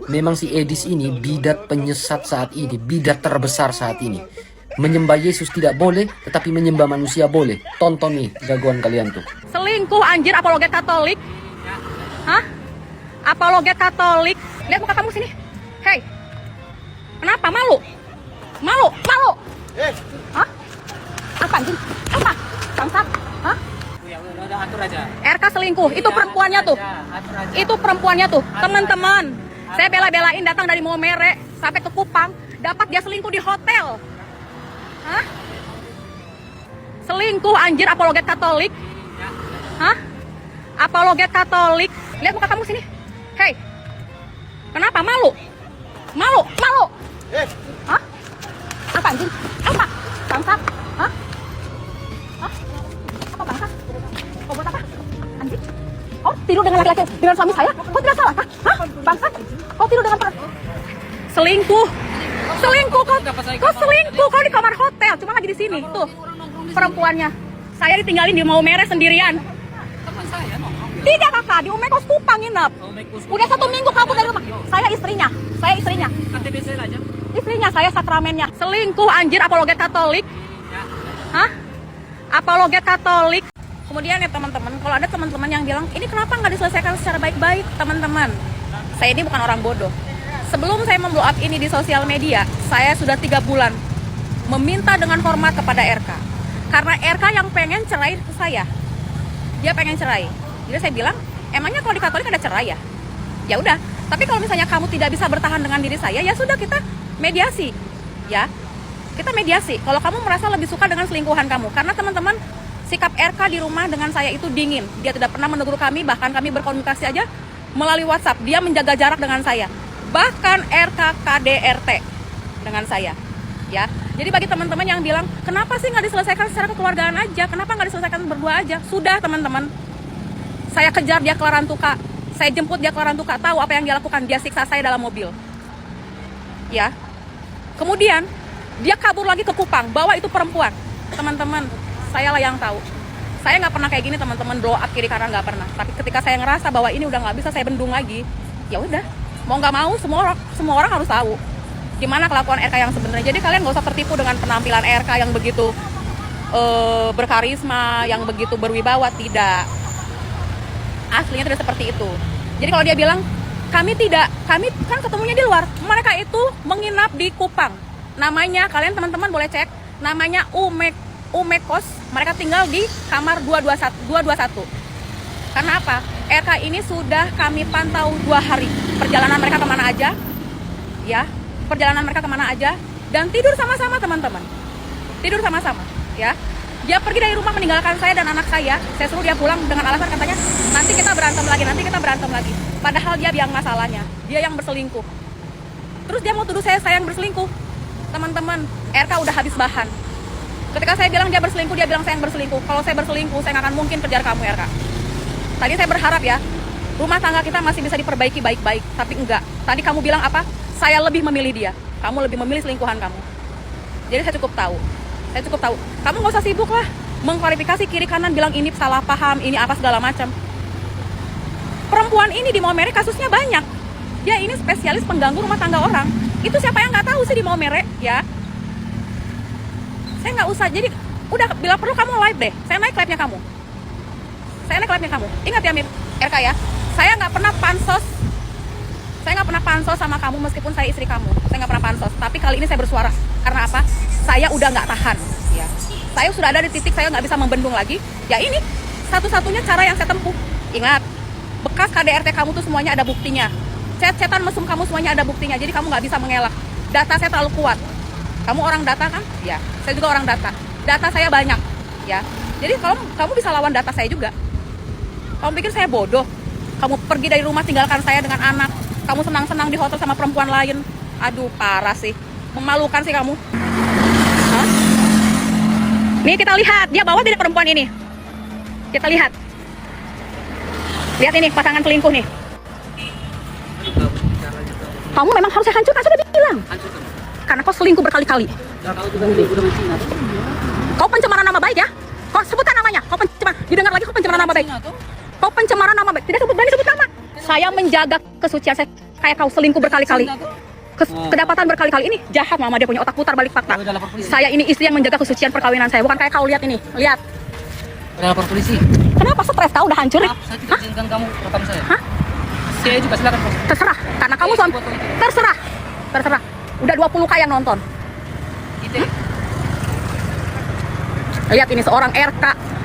Memang si Edis ini bidat penyesat saat ini, bidat terbesar saat ini. Menyembah Yesus tidak boleh, tetapi menyembah manusia boleh. Tonton nih jagoan kalian tuh. Selingkuh anjir, apologet Katolik. Hah? Apologet Katolik. Lihat muka kamu sini. Hei. Kenapa? Malu? Malu? Malu? Hah? Apa anjing? Apa? Bangsat? Hah? Ya udah atur aja. RK selingkuh, itu perempuannya tuh. Itu perempuannya tuh, teman-teman. Saya bela-belain datang dari Maumere sampai ke Kupang, dapat dia selingkuh di hotel. Hah? Selingkuh anjir, apologet Katolik. Hah? Apologet Katolik. Lihat muka kamu sini. Hei. Kenapa? Malu? Malu? Malu? Hah? Apa anjing? Apa? Bangsat? Hah? Hah? Apa bangsat? Kau buat apa? Anjing? Oh, tidur dengan laki-laki, dengan suami saya? Kau tidak salah kah? Hah? Bangsat? Kau tidur dengan selingkuh? Selingkuh kau? Kau selingkuh? Kau di kamar hotel? Cuma lagi di sini. Tuh, perempuannya. Saya ditinggalin di Maumere sendirian. Teman saya nongkrong. Tidak kakak, di Umekos Kupang nginep. Udah 1 minggu kabur dari rumah. Saya istrinya. Saya istrinya. KTP saya aja. Istrinya, saya sakramennya. Selingkuh anjir, apologet Katolik. Hah? Apologet Katolik. Kemudian ya teman-teman, kalau ada teman-teman yang bilang, ini kenapa nggak diselesaikan secara baik-baik, teman-teman? Saya ini bukan orang bodoh. Sebelum saya memblow up ini di sosial media, saya sudah 3 bulan meminta dengan hormat kepada RK. Karena RK yang pengen cerai ke saya. Dia pengen cerai. Jadi saya bilang, emangnya kalau di Katolik ada cerai ya? Ya udah. Tapi kalau misalnya kamu tidak bisa bertahan dengan diri saya, ya sudah kita mediasi. Ya. Kita mediasi. Kalau kamu merasa lebih suka dengan selingkuhan kamu, karena teman-teman, sikap RK di rumah dengan saya itu dingin. Dia tidak pernah menegur kami, bahkan kami berkomunikasi aja melalui WhatsApp. Dia menjaga jarak dengan saya. Bahkan RK KDRT dengan saya. Ya. Jadi bagi teman-teman yang bilang, kenapa sih nggak diselesaikan secara kekeluargaan aja? Kenapa nggak diselesaikan berdua aja? Sudah teman-teman. Saya kejar dia ke Larantuka. Saya jemput dia ke Larantuka. Tahu apa yang dia lakukan? Dia siksa saya dalam mobil. Ya. Kemudian, dia kabur lagi ke Kupang. Bawa itu perempuan. Teman-teman, saya lah yang tahu. Saya nggak pernah kayak gini teman-teman, blow up kiri kanan, nggak pernah. Tapi ketika saya ngerasa bahwa ini udah nggak bisa saya bendung lagi, ya udah. Mau nggak mau, semua orang harus tahu gimana kelakuan RK yang sebenarnya. Jadi kalian nggak usah tertipu dengan penampilan RK yang begitu berkarisma, yang begitu berwibawa. Tidak, aslinya tidak seperti itu. Jadi kalau dia bilang kami kan ketemunya di luar, mereka itu menginap di Kupang. Namanya, kalian teman-teman boleh cek, namanya Umekos. Mereka tinggal di kamar 221. Karena apa? RK ini sudah kami pantau 2 hari. Perjalanan mereka kemana aja, ya, perjalanan mereka kemana aja, dan tidur sama-sama teman-teman. Tidur sama-sama, ya. Dia pergi dari rumah meninggalkan saya dan anak saya. Saya suruh dia pulang dengan alasan katanya, nanti kita berantem lagi. Padahal dia yang masalahnya, dia yang berselingkuh. Terus dia mau tuduh saya yang berselingkuh. Teman-teman, RK udah habis bahan. Ketika saya bilang dia berselingkuh, dia bilang saya yang berselingkuh. Kalau saya berselingkuh, saya nggak akan mungkin kejar kamu, RK. Tadi saya berharap ya, rumah tangga kita masih bisa diperbaiki baik-baik, tapi enggak. Tadi kamu bilang apa? Saya lebih memilih dia. Kamu lebih memilih selingkuhan kamu. Jadi saya cukup tahu. Kamu nggak usah sibuk lah mengklarifikasi kiri kanan, bilang ini salah paham, ini apa segala macam. Perempuan ini di Maumere kasusnya banyak. Dia ini spesialis pengganggu rumah tangga orang. Itu siapa yang nggak tahu sih di Maumere, ya? Saya nggak usah. Jadi udah, bila perlu kamu live deh. Saya naik live-nya kamu. Ingat ya, Mir, RK ya. Saya nggak pernah pansos sama kamu meskipun saya istri kamu. Saya nggak pernah pansos. Tapi kali ini saya bersuara. Karena apa? Saya udah nggak tahan. Ya. Saya sudah ada di titik saya nggak bisa membendung lagi. Ya ini satu-satunya cara yang saya tempuh. Ingat, bekas KDRT kamu tuh semuanya ada buktinya. Chat-chatan mesum kamu semuanya ada buktinya. Jadi kamu nggak bisa mengelak. Data saya terlalu kuat. Kamu orang data kan? Ya. Saya juga orang data. Data saya banyak. Ya. Jadi kamu bisa lawan data saya juga. Kamu pikir saya bodoh? Kamu pergi dari rumah tinggalkan saya dengan anak. Kamu senang-senang di hotel sama perempuan lain. Aduh, parah sih. Memalukan sih kamu. Hah? Nih kita lihat, dia bawa tidak perempuan ini. Kita lihat. Lihat ini pasangan selingkuh nih. Kamu memang harus saya hancurkan, sudah bilang. Karena kau selingkuh berkali-kali. Kau pencemaran nama baik ya. Kau sebutkan namanya. Kau pencemaran. Didengar lagi kau pencemaran nama baik. Kau pencemaran nama baik. Tidak berani sebut nama. Saya menjaga kesucian saya. kayak kau selingkuh berkali-kali. Kedapatan berkali-kali. Ini jahat mama, dia punya otak putar balik fakta. Saya ini istri yang menjaga kesucian perkawinan saya, bukan kayak kau. Lihat ini, lihat. Udah lapor polisi. Kenapa stres kau udah hancur? Maaf, saya tidak izinkan kamu rekam saya. Hah? Saya juga silakan. Terserah, karena kamu suami. Terserah, terserah. Udah 20K yang nonton. Lihat ini seorang RK,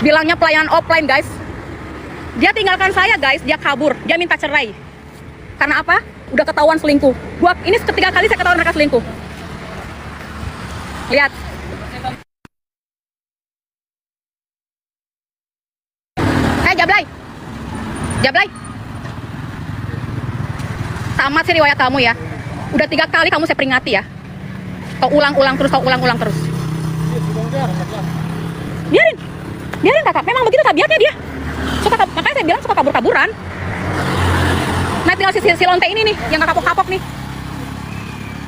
bilangnya pelayanan offline guys. Dia tinggalkan saya guys, dia kabur, dia minta cerai. Karena apa? Udah ketahuan selingkuh. Ini ketiga kali saya ketahuan mereka selingkuh. Lihat. Jablay. Jablay. Tamat sih riwayat kamu ya. Udah 3 kali kamu saya peringati ya. Kau ulang-ulang terus, kau ulang-ulang terus. Biarin. Biarin kakak, memang begitu tabiatnya dia. Makanya saya bilang suka kabur-kaburan. Nah tinggal si lonte ini nih, yang kapok-kapok nih.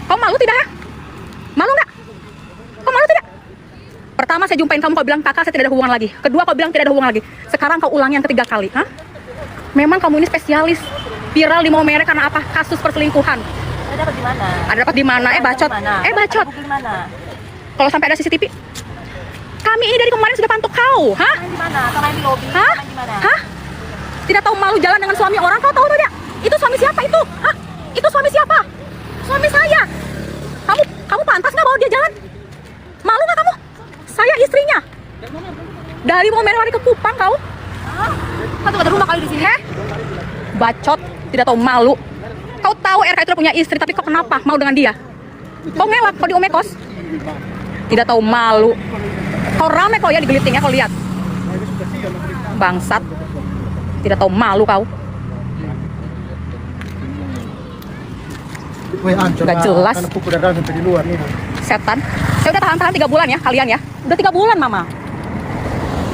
Kau malu tidak? Malu nggak? Kau malu tidak? Pertama saya jumpain kamu, kau bilang kakak saya tidak ada hubungan lagi. Kedua kau bilang tidak ada hubungan lagi. Sekarang kau ulang yang ketiga kali. Hah? Memang kamu ini spesialis. Viral di Maumere karena apa? Kasus perselingkuhan. Ada dapat di mana? Ada dapat di mana? Bacot. Bacot. Di mana? Kalau sampai ada CCTV. Kami ini dari kemarin sudah pantau kau. Hah? Di mana? Kalau di lobi. Hah? Di mana? Hah? Tidak tahu malu jalan dengan suami orang. Kau tahu tidak? Itu suami siapa itu? Hah? Itu suami siapa? Suami saya. Kamu pantas nggak bawa dia jalan? Malu nggak kamu? Saya istrinya. Dari Maumere lari ke Kupang kau. Hah? Kau tuh ada rumah kali di sini? Heh? Bacot, tidak tahu malu. Kau tahu RK itu punya istri, tapi kau kenapa mau dengan dia? Kau ngelak, kau di Omekos. Tidak tahu malu. Kau rame kau ya di Geliting ya, kau lihat. Bangsat. Tidak tahu malu kau. Gak jelas. Setan. Saya udah tahan-tahan 3 bulan ya, kalian ya. Udah 3 bulan mama.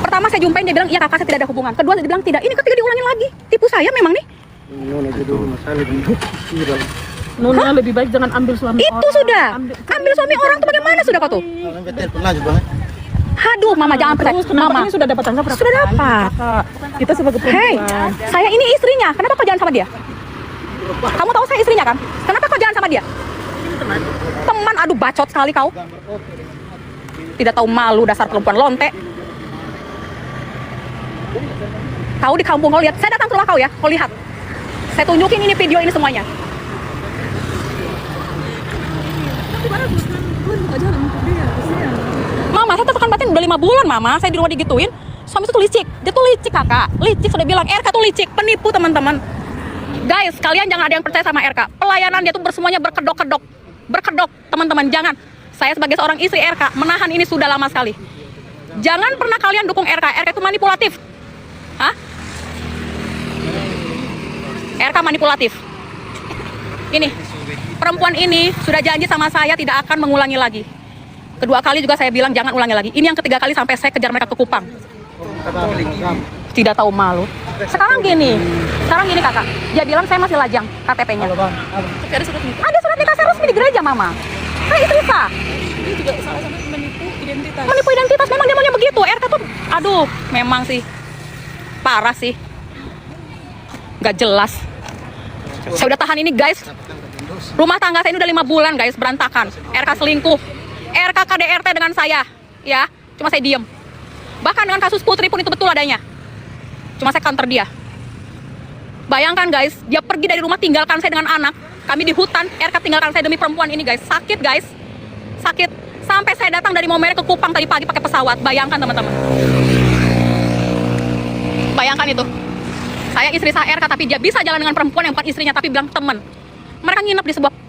Pertama saya jumpain, dia bilang iya kakak saya tidak ada hubungan. Kedua dia bilang tidak. Ini ketiga diulangin lagi. Tipu saya memang nih. Nona lebih baik jangan ambil suami Itu orang. sudah. Ambil suami orang tuh bagaimana sudah kau tuh? Aduh, mama jangan percaya. Terus kenapa Mama ini sudah dapat tangga berapa? sudah dapat. Kakak, kita sebagai Hei, perempuan. saya ini istrinya. Kenapa kau jalan sama dia? Kamu tahu saya istrinya kan? Kenapa kau jalan sama dia? Teman, aduh bacot sekali kau. Tidak tahu malu, dasar perempuan lonte. Kau di kampung kau lihat. Saya datang ke rumah kau ya, kau lihat. Saya tunjukin ini video ini semuanya. Mama, saya tekan batin udah 5 bulan mama. Saya di rumah digituin. Suami itu tuh licik. Dia tuh licik kakak. Licik sudah bilang. RK tuh licik. Penipu teman-teman. Guys, kalian jangan ada yang percaya sama RK. Pelayanan dia tuh semuanya berkedok-kedok. Berkedok teman-teman. Jangan. Saya sebagai seorang istri RK menahan ini sudah lama sekali. Jangan pernah kalian dukung RK. RK itu manipulatif. Hah? RK manipulatif. Ini. Perempuan ini sudah janji sama saya tidak akan mengulangi lagi. Kedua kali juga saya bilang jangan ulangi lagi. Ini yang ketiga kali sampai saya kejar mereka ke Kupang. Tidak tahu malu. Sekarang gini kakak. Dia bilang saya masih lajang KTP-nya. Ada surat nikah saya resmi di gereja mama. Saya istri sah. Ini juga salah satu menipu identitas. Menipu identitas memang dia maunya begitu. RK tuh, aduh, memang sih parah sih. Gak jelas. Saya udah tahan ini guys. Rumah tangga saya ini udah 5 bulan guys berantakan. RK selingkuh. RK KDRT dengan saya, ya. Cuma saya diem. Bahkan dengan kasus Putri pun itu betul adanya. Cuma saya counter dia. Bayangkan guys, dia pergi dari rumah tinggalkan saya dengan anak. Kami di hutan, RK tinggalkan saya demi perempuan ini guys. Sakit guys. Sakit. Sampai saya datang dari Maumere ke Kupang tadi pagi pakai pesawat. Bayangkan teman-teman. Bayangkan itu. Saya istri saya RK tapi dia bisa jalan dengan perempuan yang bukan istrinya tapi bilang teman. Mereka nginep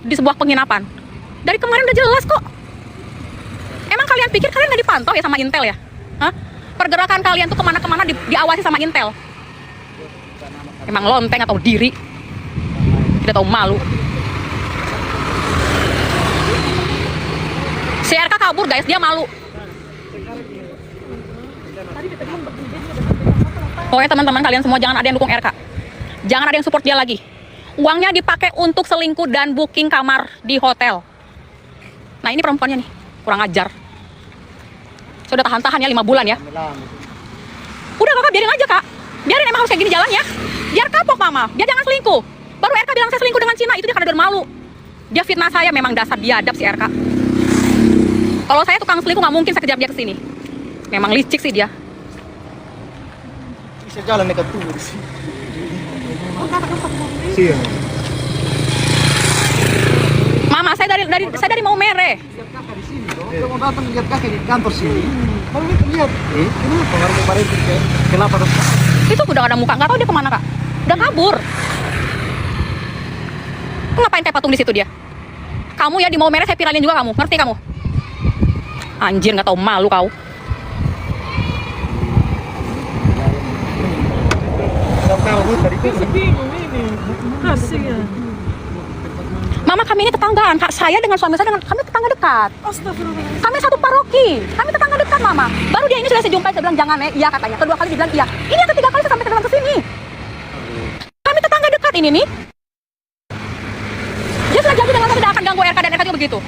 di sebuah penginapan. Dari kemarin udah jelas kok. Emang kalian pikir kalian nggak dipantau ya sama Intel ya? Hah? Pergerakan kalian tuh kemana-kemana diawasi sama Intel. Emang lonteng atau diri? Tidak tahu malu. Si RK kabur guys, dia malu. Pokoknya teman-teman kalian semua jangan ada yang dukung RK. Jangan ada yang support dia lagi. Uangnya dipakai untuk selingkuh dan booking kamar di hotel. Nah ini perempuannya nih, kurang ajar. Sudah tahan-tahan ya 5 bulan ya. Udah kakak biarin aja kak. Biarin emang harus kayak gini jalannya. Biar kapok mama, biar jangan selingkuh. Baru RK bilang saya selingkuh dengan Cina, itu dia karena bermalu. Dia fitnah saya, memang dasar biadab si RK. Kalau saya tukang selingkuh nggak mungkin saya kejar dia ke sini. Memang licik sih dia. Bisa jalan dekat tuh di sini. Iya. Mama, saya dari Maumere. Kalau mau datang lihat kakek di kantor sini. Kalau lihat, kenapa kemarin kenapa terus? Itu udah gak ada muka, nggak tahu dia kemana kak. Udah kabur. Ngapain kayak patung di situ dia? Kamu ya di Maumere saya viralin juga kamu, ngerti kamu? Anjir, nggak tahu malu kau. Kasihan. Mama, kami ini tetanggaan, kak saya dengan suami saya dengan kami tetangga dekat. Astagfirullah. Kami satu paroki, kami tetangga dekat mama. Baru dia ini sudah saya jumpai, saya bilang jangan iya katanya. Kedua kali dibilang iya. Ini yang ketiga kali saya sampai ke sini. Kami tetangga dekat ini nih. Dia sudah janji dengan saya tidak akan ganggu RK dan RK juga begitu.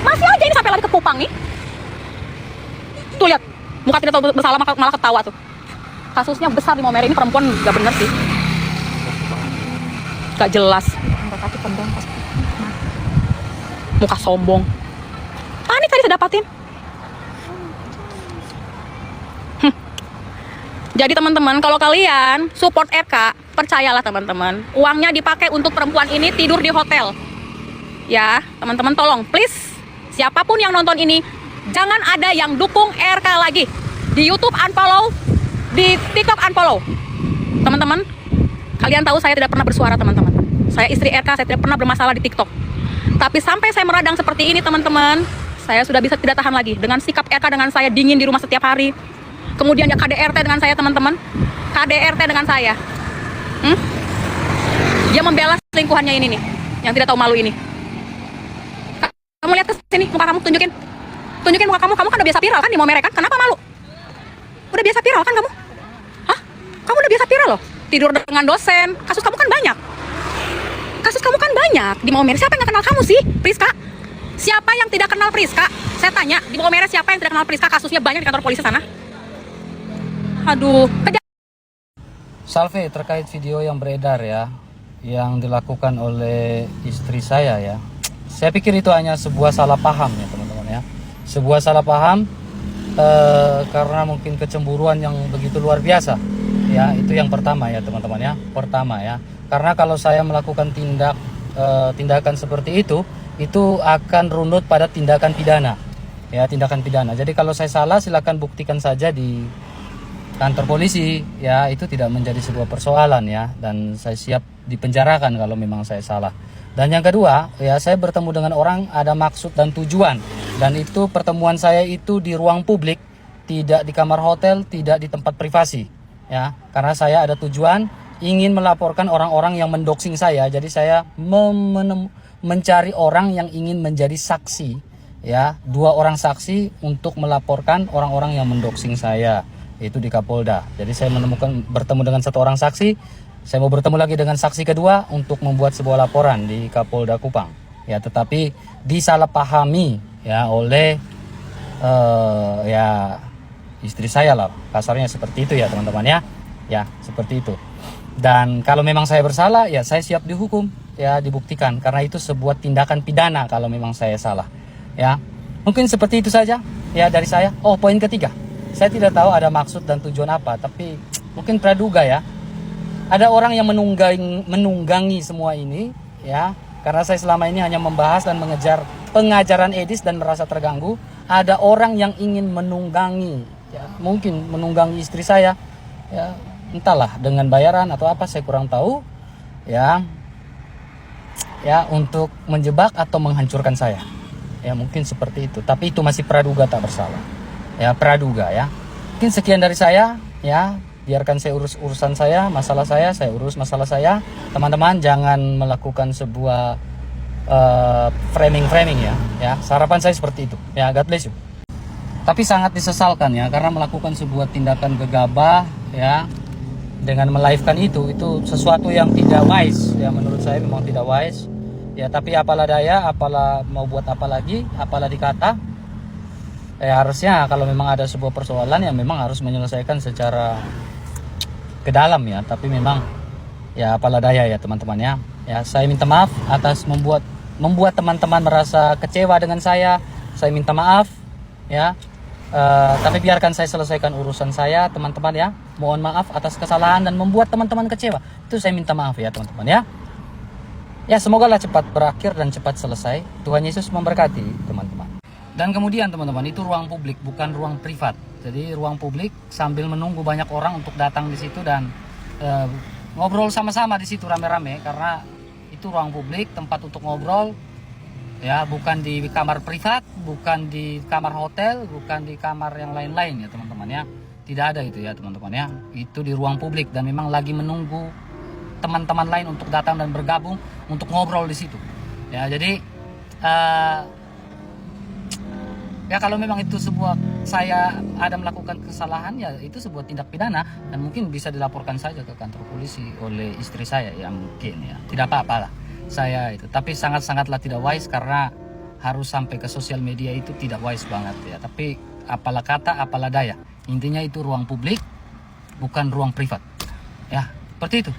Masih aja ini sampai lari ke Kupang nih. Tuh lihat, muka tidak tahu bersalah malah ketawa tuh. Kasusnya besar di Maumere, ini perempuan gak bener sih. Gak jelas. Muka sombong. Panik tadi saya dapatin. Jadi teman-teman, kalau kalian support RK, percayalah teman-teman, uangnya dipakai untuk perempuan ini tidur di hotel. Ya, teman-teman tolong, please, siapapun yang nonton ini, jangan ada yang dukung RK lagi. Di YouTube unfollow, di TikTok unfollow. Teman-teman, kalian tahu saya tidak pernah bersuara teman-teman. Saya istri RK, saya tidak pernah bermasalah di TikTok. Tapi sampai saya meradang seperti ini teman-teman, saya sudah bisa tidak tahan lagi. Dengan sikap RK dengan saya dingin di rumah setiap hari. Kemudian ya KDRT dengan saya teman-teman. KDRT dengan saya. Dia membela selingkuhannya ini nih, yang tidak tahu malu ini. Kamu lihat ke sini, muka kamu, tunjukin. Tunjukin muka kamu kan udah biasa viral kan di Maumere kan? Kenapa malu? Udah biasa viral kan kamu? Hah? Kamu udah biasa viral loh. Tidur dengan dosen. Kasus kamu kan banyak. Kasus kamu kan banyak di Maumere. Siapa yang gak kenal kamu sih, Priska? Siapa yang tidak kenal Priska? Saya tanya, di Maumere siapa yang tidak kenal Priska? Kasusnya banyak di kantor polisi sana. Aduh, Salve, terkait video yang beredar ya, yang dilakukan oleh istri saya ya. Saya pikir itu hanya sebuah salah paham ya teman-teman ya. Sebuah salah paham karena mungkin kecemburuan yang begitu luar biasa. Ya, itu yang pertama ya teman-teman ya. Pertama ya. Karena kalau saya melakukan tindakan seperti itu akan runut pada tindakan pidana. Ya, tindakan pidana. Jadi kalau saya salah silakan buktikan saja di kantor polisi ya, itu tidak menjadi sebuah persoalan ya, dan saya siap dipenjarakan kalau memang saya salah. Dan yang kedua ya, saya bertemu dengan orang ada maksud dan tujuan, dan itu pertemuan saya itu di ruang publik, tidak di kamar hotel, tidak di tempat privasi ya, karena saya ada tujuan ingin melaporkan orang-orang yang mendoxing saya. Jadi saya mencari orang yang ingin menjadi saksi ya, 2 orang saksi untuk melaporkan orang-orang yang mendoxing saya. Itu di Kapolda. Jadi saya bertemu dengan 1 orang saksi. Saya mau bertemu lagi dengan saksi kedua untuk membuat sebuah laporan di Kapolda Kupang. Ya, tetapi disalahpahami ya oleh ya istri saya lah. Kasarnya seperti itu ya teman-teman ya. Ya, seperti itu. Dan kalau memang saya bersalah ya saya siap dihukum ya, dibuktikan, karena itu sebuah tindakan pidana kalau memang saya salah. Ya. Mungkin seperti itu saja ya dari saya. Oh, poin ketiga. Saya tidak tahu ada maksud dan tujuan apa, tapi mungkin praduga ya. Ada orang yang menunggangi semua ini ya, karena saya selama ini hanya membahas dan mengejar pengajaran etis dan merasa terganggu. Ada orang yang ingin menunggangi ya, mungkin menunggangi istri saya ya, entahlah dengan bayaran atau apa, saya kurang tahu ya. Ya, untuk menjebak atau menghancurkan saya. Ya, mungkin seperti itu, tapi itu masih praduga tak bersalah. Ya, praduga ya. Mungkin sekian dari saya ya. Biarkan saya urus urusan saya, masalah saya urus masalah saya. Teman-teman jangan melakukan sebuah framing ya. Ya, sarapan saya seperti itu. Ya, God bless you. Tapi sangat disesalkan ya, karena melakukan sebuah tindakan gegabah ya, dengan melive-kan itu sesuatu yang tidak wise ya, menurut saya memang tidak wise. Ya, tapi apalah daya, apalah mau buat apa lagi, apalah dikata. Harusnya kalau memang ada sebuah persoalan ya memang harus menyelesaikan secara ke dalam ya, tapi memang ya apalah daya ya teman-teman ya. Ya saya minta maaf atas membuat teman-teman merasa kecewa dengan saya. Saya minta maaf ya. Tapi biarkan saya selesaikan urusan saya teman-teman ya. Mohon maaf atas kesalahan dan membuat teman-teman kecewa. Itu saya minta maaf ya teman-teman ya. Ya semoga lah cepat berakhir dan cepat selesai. Tuhan Yesus memberkati teman-teman. Dan kemudian teman-teman, itu ruang publik bukan ruang privat. Jadi ruang publik sambil menunggu banyak orang untuk datang di situ dan ngobrol sama-sama di situ rame-rame, karena itu ruang publik, tempat untuk ngobrol. Ya, bukan di kamar privat, bukan di kamar hotel, bukan di kamar yang lain-lain ya teman-teman ya. Tidak ada itu ya teman-teman ya. Itu di ruang publik dan memang lagi menunggu teman-teman lain untuk datang dan bergabung untuk ngobrol di situ. Ya, jadi ya kalau memang itu sebuah saya ada melakukan kesalahan, ya itu sebuah tindak pidana dan mungkin bisa dilaporkan saja ke kantor polisi oleh istri saya ya, mungkin ya. Tidak apa-apa lah saya itu, tapi sangat-sangatlah tidak wise, karena harus sampai ke sosial media itu tidak wise banget ya. Tapi apalah kata apalah daya, intinya itu ruang publik bukan ruang privat ya, seperti itu.